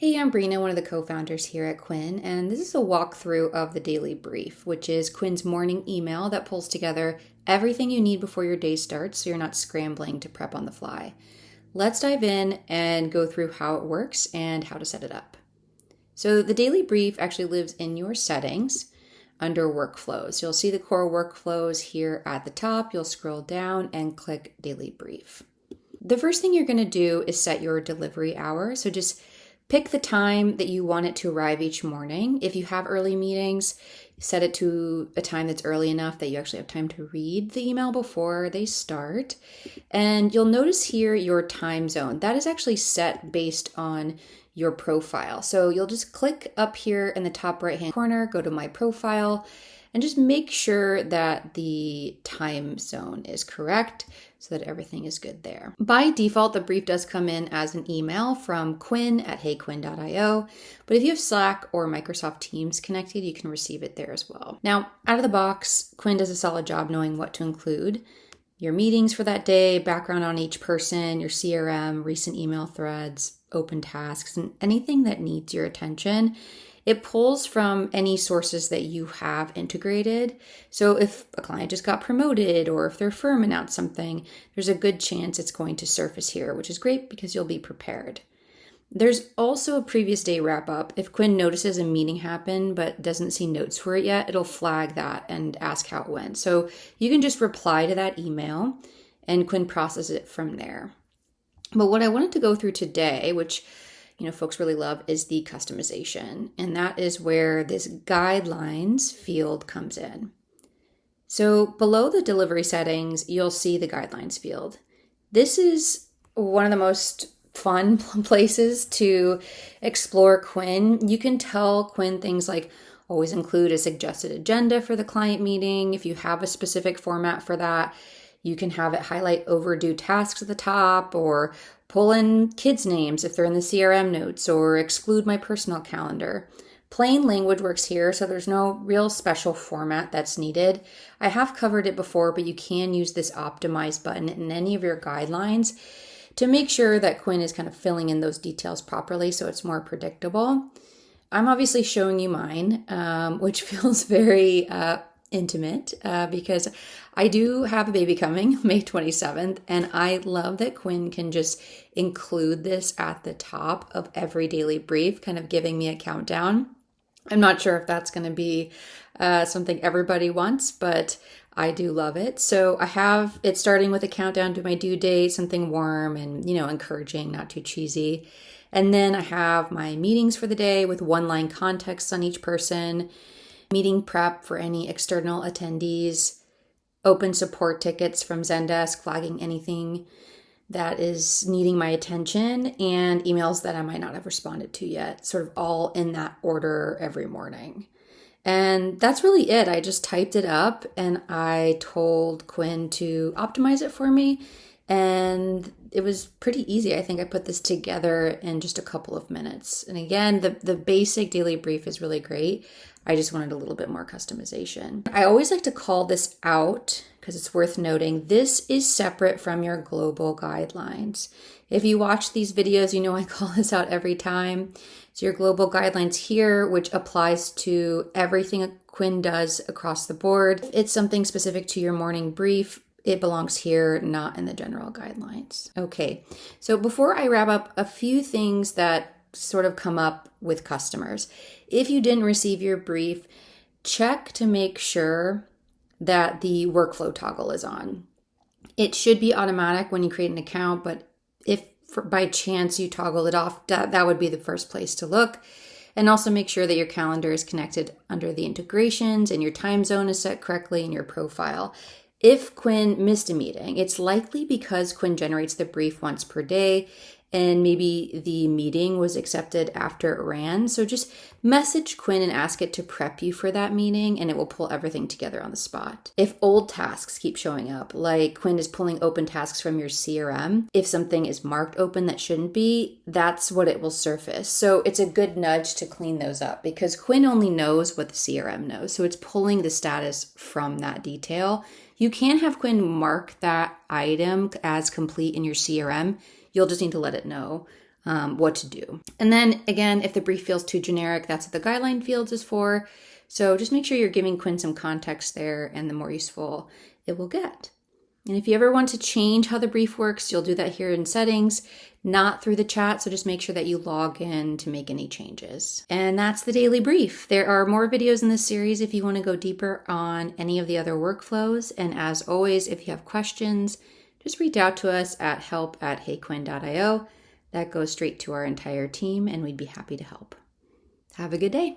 Hey, I'm Brina, one of the co-founders here at Quin, and this is a walkthrough of the daily brief, which is Quin's morning email that pulls together everything you need before your day starts so you're not scrambling to prep on the fly. Let's dive in and go through how it works and how to set it up. So the daily brief actually lives in your settings under workflows. You'll see the core workflows here at the top. You'll scroll down and click daily brief. The first thing you're going to do is set your delivery hour. So just pick the time that you want it to arrive each morning. If you have early meetings, set it to a time that's early enough that you actually have time to read the email before they start. And you'll notice here your time zone. That is actually set based on your profile. So you'll just click up here in the top right-hand corner, go to My Profile, and just make sure that the time zone is correct so that everything is good there. By default, the brief does come in as an email from Quin at heyquin.io, but if you have Slack or Microsoft Teams connected, you can receive it there as well. Now, out of the box, Quin does a solid job knowing what to include. Your meetings for that day, background on each person, your CRM, recent email threads, open tasks, and anything that needs your attention. It pulls from any sources that you have integrated. So if a client just got promoted or if their firm announced something, there's a good chance it's going to surface here, which is great because you'll be prepared. There's also a previous day wrap up. If Quin notices a meeting happened but doesn't see notes for it yet, it'll flag that and ask how it went. So you can just reply to that email and Quin processes it from there. But what I wanted to go through today, which folks really love, is the customization. And that is where this guidelines field comes in. So below the delivery settings, you'll see the guidelines field. This is one of the most fun places to explore Quin. You can tell Quin things like always include a suggested agenda for the client meeting. If you have a specific format for that, you can have it highlight overdue tasks at the top, or pull in kids' names if they're in the CRM notes, or exclude my personal calendar. Plain language works here, so there's no real special format that's needed. I have covered it before, but you can use this optimize button in any of your guidelines to make sure that Quin is kind of filling in those details properly so it's more predictable. I'm obviously showing you mine, which feels very intimate because I do have a baby coming May 27th, and I love that Quin can just include this at the top of every daily brief, kind of giving me a countdown. I'm not sure if that's going to be something everybody wants, but I do love it. So I have it starting with a countdown to my due date, something warm and, encouraging, not too cheesy. And then I have my meetings for the day with one-line context on each person, meeting prep for any external attendees, open support tickets from Zendesk flagging anything that is needing my attention, and emails that I might not have responded to yet, sort of all in that order every morning. And that's really it. I just typed it up and I told Quin to optimize it for me. And it was pretty easy. I think I put this together in just a couple of minutes. And again, the basic daily brief is really great. I just wanted a little bit more customization. I always like to call this out because it's worth noting. This is separate from your global guidelines. If you watch these videos, I call this out every time. So your global guidelines here, which applies to everything Quin does across the board. If it's something specific to your morning brief, it belongs here, not in the general guidelines. Okay, so before I wrap up, a few things that sort of come up with customers. If you didn't receive your brief, check to make sure that the workflow toggle is on. It should be automatic when you create an account, but if by chance you toggle it off, that would be the first place to look. And also make sure that your calendar is connected under the integrations and your time zone is set correctly in your profile. If Quin missed a meeting, it's likely because Quin generates the brief once per day and maybe the meeting was accepted after it ran. So just message Quin and ask it to prep you for that meeting and it will pull everything together on the spot. If old tasks keep showing up, like Quin is pulling open tasks from your CRM, if something is marked open that shouldn't be, that's what it will surface. So it's a good nudge to clean those up because Quin only knows what the CRM knows. So it's pulling the status from that detail. You can have Quin mark that item as complete in your CRM. You'll just need to let it know. what to do. And then again, if the brief feels too generic, that's what the guideline fields is for. So just make sure you're giving Quin some context there, and the more useful it will get. And if you ever want to change how the brief works, you'll do that here in settings, not through the chat. So just make sure that you log in to make any changes. And that's the daily brief. There are more videos in this series if you want to go deeper on any of the other workflows. And as always, if you have questions, just reach out to us at help@heyquin.io. That goes straight to our entire team, and we'd be happy to help. Have a good day.